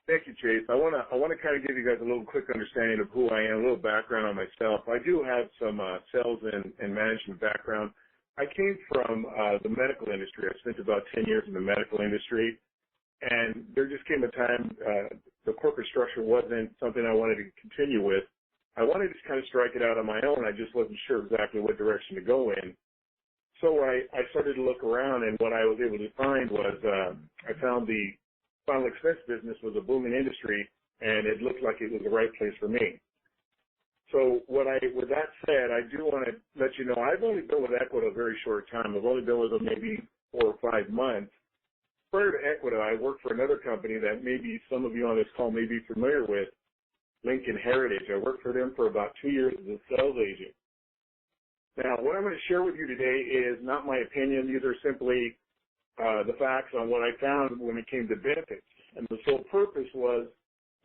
Thank you, Chase. I want to kind of give you guys a little quick understanding of who I am, a little background on myself. I do have some sales and management background. I came from the medical industry. I spent about 10 years in the medical industry, and there just came a time the corporate structure wasn't something I wanted to continue with. I wanted to kind of strike it out on my own. I just wasn't sure exactly what direction to go in. So I started to look around, and what I was able to find was I found the final expense business was a booming industry, and it looked like it was the right place for me. So with that said, I do want to let you know I've only been with Equita a very short time. I've only been with them maybe 4 or 5 months. Prior to Equita, I worked for another company that maybe some of you on this call may be familiar with, Lincoln Heritage. I worked for them for about 2 years as a sales agent. Now, what I'm going to share with you today is not my opinion. These are simply the facts on what I found when it came to benefits. And the sole purpose was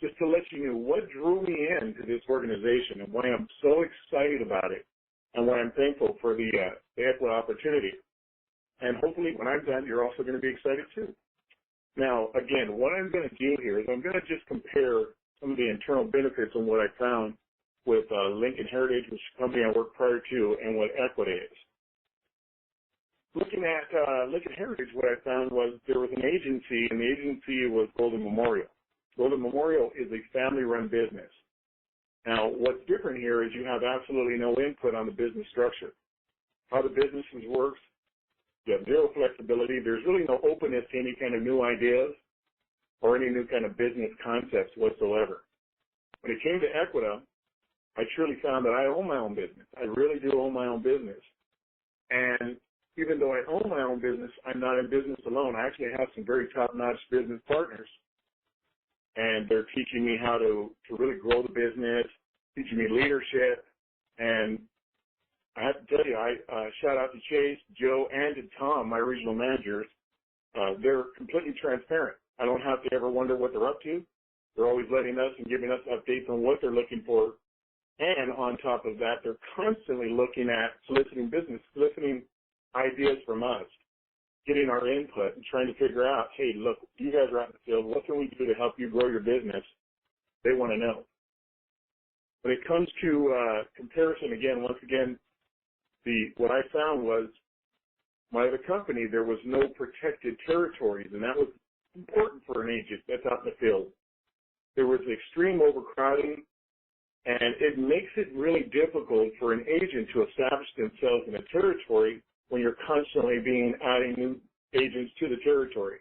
just to let you know what drew me into this organization and why I'm so excited about it and why I'm thankful for the Equita opportunity. And hopefully when I'm done, you're also going to be excited too. Now, again, what I'm going to do here is I'm going to just compare some of the internal benefits on what I found with Lincoln Heritage, which is a company I worked prior to, and what Equita is. Looking at Lincoln Heritage, what I found was there was an agency, and the agency was Golden Memorial. Golden Memorial is a family-run business. Now, what's different here is you have absolutely no input on the business structure. How the business works, you have zero flexibility. There's really no openness to any kind of new ideas or any new kind of business concepts whatsoever. When it came to Equita, I truly found that I own my own business. I really do own my own business. And even though I own my own business, I'm not in business alone. I actually have some very top-notch business partners, and they're teaching me how to really grow the business, teaching me leadership. And I have to tell you, I shout out to Chase, Joe, and to Tom, my regional managers. They're completely transparent. I don't have to ever wonder what they're up to. They're always letting us and giving us updates on what they're looking for. And on top of that, they're constantly looking at soliciting ideas from us, getting our input and trying to figure out, hey, look, you guys are out in the field. What can we do to help you grow your business? They want to know. When it comes to comparison, once again, what I found was my other company, there was no protected territories, and that was important for an agent that's out in the field. There was extreme overcrowding, and it makes it really difficult for an agent to establish themselves in a territory when you're constantly adding new agents to the territory.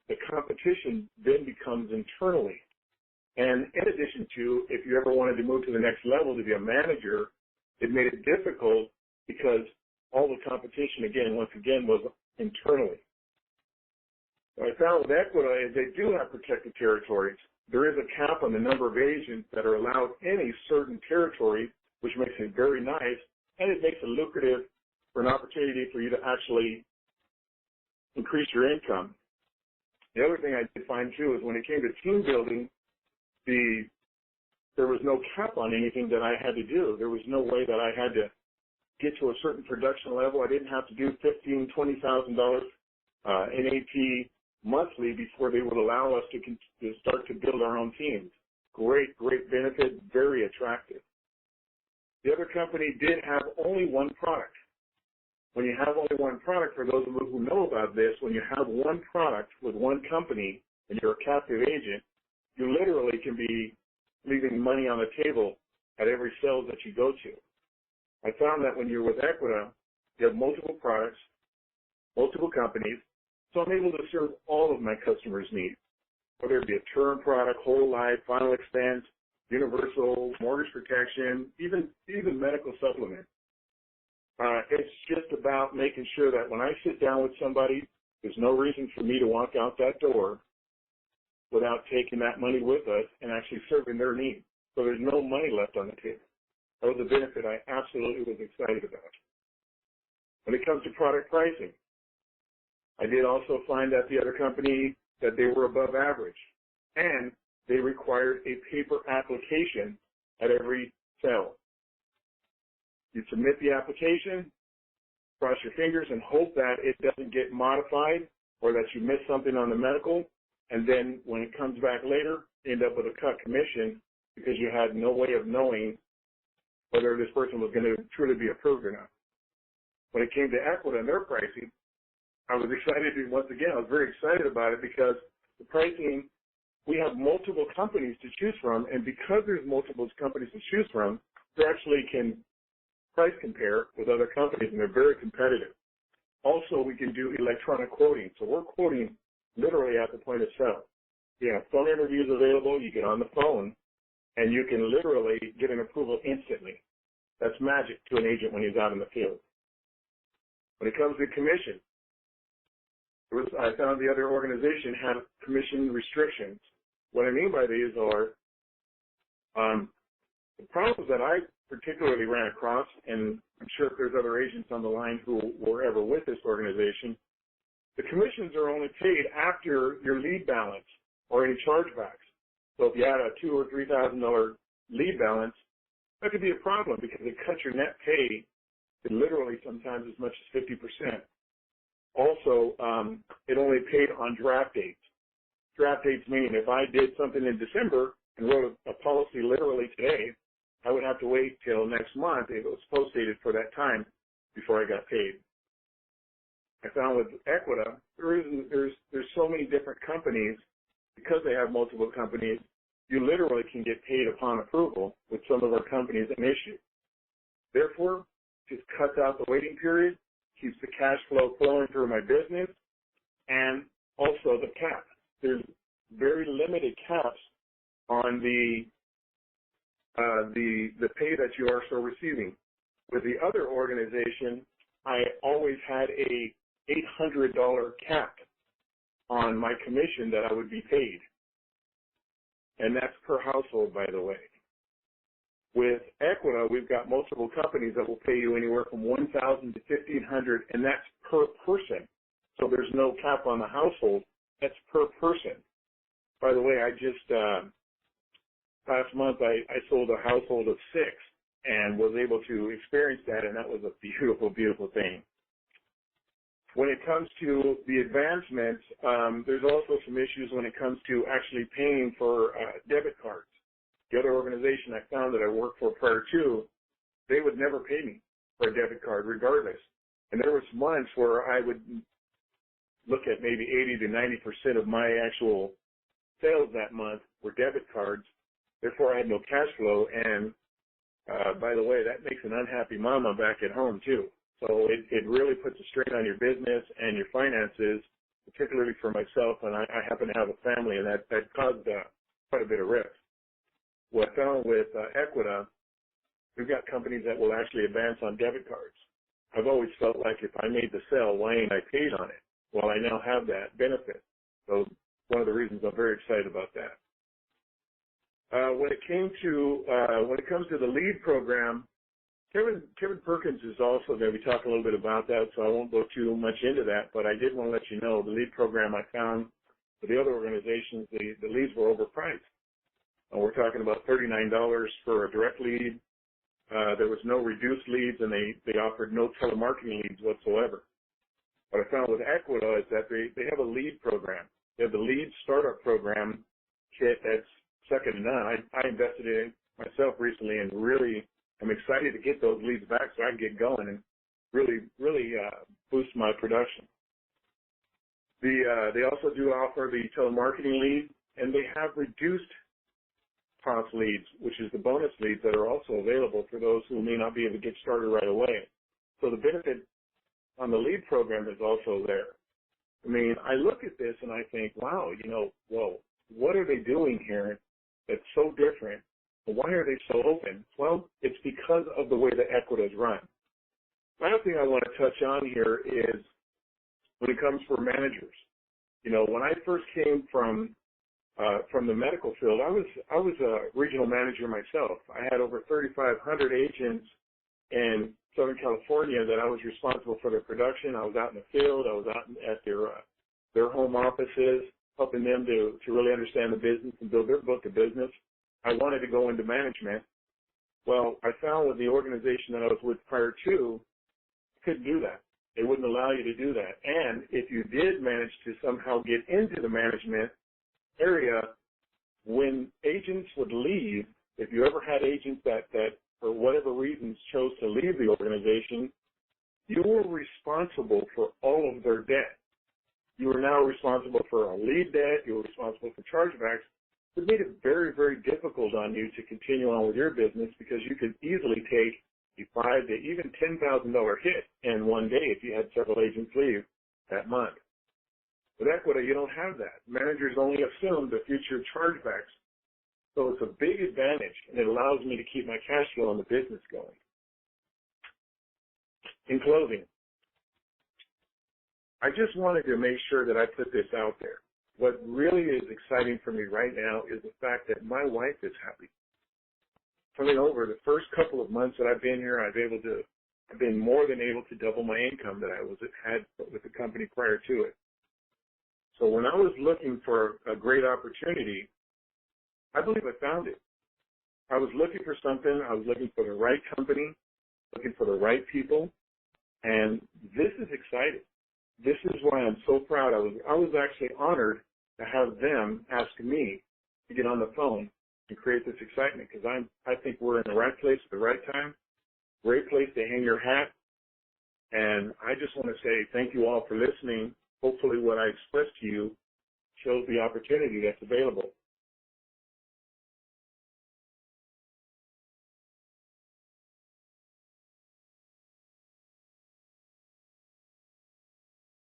The competition then becomes internally. And in addition to, if you ever wanted to move to the next level to be a manager, it made it difficult because all the competition, once again, was internally. What I found with Equita is they do have protected territories. There is a cap on the number of agents that are allowed in a certain territory, which makes it very nice, and it makes it lucrative for an opportunity for you to actually increase your income. The other thing I did find, too, is when it came to team building, there was no cap on anything that I had to do. There was no way that I had to get to a certain production level. I didn't have to do $15,000, $20,000 in AP monthly before they would allow us to start to build our own teams. Great benefit, very attractive. The other company did have only one product. When you have only one product, for those of you who know about this, when you have one product with one company and you're a captive agent, you literally can be leaving money on the table at every sale that you go to. I found that when you're with Equita, you have multiple products, multiple companies, so I'm able to serve all of my customers' needs, whether it be a term product, whole life, final expense, universal, mortgage protection, even medical supplement. It's just about making sure that when I sit down with somebody, there's no reason for me to walk out that door without taking that money with us and actually serving their needs. So there's no money left on the table. That was a benefit I absolutely was excited about. When it comes to product pricing, I did also find that the other company, that they were above average, and they required a paper application at every sale. You submit the application, cross your fingers, and hope that it doesn't get modified or that you miss something on the medical, and then when it comes back later, you end up with a cut commission because you had no way of knowing whether this person was going to truly be approved or not. When it came to Equita and their pricing, I was excited. Once again, I was very excited about it because the pricing, we have multiple companies to choose from, and because there's multiple companies to choose from, they actually can price compare with other companies, and they're very competitive. Also, we can do electronic quoting, so we're quoting literally at the point of sale. You have phone interviews available, you get on the phone, and you can literally get an approval instantly. That's magic to an agent when he's out in the field. When it comes to commission, I found the other organization had commission restrictions. What I mean by these are the problems that I particularly ran across, and I'm sure if there's other agents on the line who were ever with this organization, the commissions are only paid after your lead balance or any chargebacks. So if you had a $2,000 or $3,000 lead balance, that could be a problem because it cuts your net pay to literally sometimes as much as 50%. Also, it only paid on draft dates. Draft dates meaning if I did something in December and wrote a policy literally today, I would have to wait till next month if it was post-dated for that time before I got paid. I found with Equita, there's so many different companies. Because they have multiple companies, you literally can get paid upon approval with some of our companies an issue. Therefore, it cuts out the waiting period, keeps the cash flow flowing through my business, and also the cap. There's very limited caps on the pay that you are still receiving. With the other organization, I always had a $800 cap on my commission that I would be paid. And that's per household, by the way. With Equita, we've got multiple companies that will pay you anywhere from $1,000 to $1,500, and that's per person. So there's no cap on the household. That's per person. By the way, I just, last month, I sold a household of 6 and was able to experience that, and that was a beautiful, beautiful thing. When it comes to the advancements, there's also some issues when it comes to actually paying for debit cards. The other organization I found that I worked for prior to, they would never pay me for a debit card regardless. And there was months where I would look at maybe 80 to 90% of my actual sales that month were debit cards. Therefore, I had no cash flow. And by the way, that makes an unhappy mama back at home too. So it really puts a strain on your business and your finances, particularly for myself, and I happen to have a family, and that caused quite a bit of risk. What I found with Equita, we've got companies that will actually advance on debit cards. I've always felt like if I made the sale, why ain't I paid on it? Well, I now have that benefit. So one of the reasons I'm very excited about that. When it comes to the lead program, Kevin Perkins is also going to be talking a little bit about that, so I won't go too much into that, but I did want to let you know the lead program I found for the other organizations, the leads were overpriced. We're talking about $39 for a direct lead. There was no reduced leads, and they offered no telemarketing leads whatsoever. What I found with Equita is that they have a lead program. They have the lead startup program kit that's second to none. I invested in it myself recently and really I'm excited to get those leads back so I can get going and really boost my production. They also do offer the telemarketing lead, and they have reduced cost leads, which is the bonus leads that are also available for those who may not be able to get started right away. So the benefit on the lead program is also there. I mean, I look at this and I think, wow, whoa, what are they doing here that's so different? Why are they so open? Well, it's because of the way that Equita is run. Another thing I want to touch on here is when it comes for managers. When I first came from the medical field, I was a regional manager myself. I had over 3,500 agents in Southern California that I was responsible for their production. I was out in the field. I was out at their home offices, helping them to really understand the business and build their book of business. I wanted to go into management. Well, I found with the organization that I was with prior to, I couldn't do that. They wouldn't allow you to do that. And if you did manage to somehow get into the management, area, when agents would leave, if you ever had agents that for whatever reasons chose to leave the organization, you were responsible for all of their debt. You are now responsible for a lead debt. You were responsible for chargebacks. It made it very, very difficult on you to continue on with your business because you could easily take a $5,000 to even $10,000 hit in one day if you had several agents leave that month. With Equita, you don't have that. Managers only assume the future chargebacks. So it's a big advantage, and it allows me to keep my cash flow and the business going. In closing, I just wanted to make sure that I put this out there. What really is exciting for me right now is the fact that my wife is happy. Coming over the first couple of months that I've been here, I've been more than able to double my income that I had with the company prior to it. So when I was looking for a great opportunity, I believe I found it. I was looking for something. I was looking for the right company, looking for the right people, and this is exciting. This is why I'm so proud. I was actually honored to have them ask me to get on the phone and create this excitement because I think we're in the right place at the right time, great place to hang your hat, and I just want to say thank you all for listening. Hopefully what I expressed to you shows the opportunity that's available.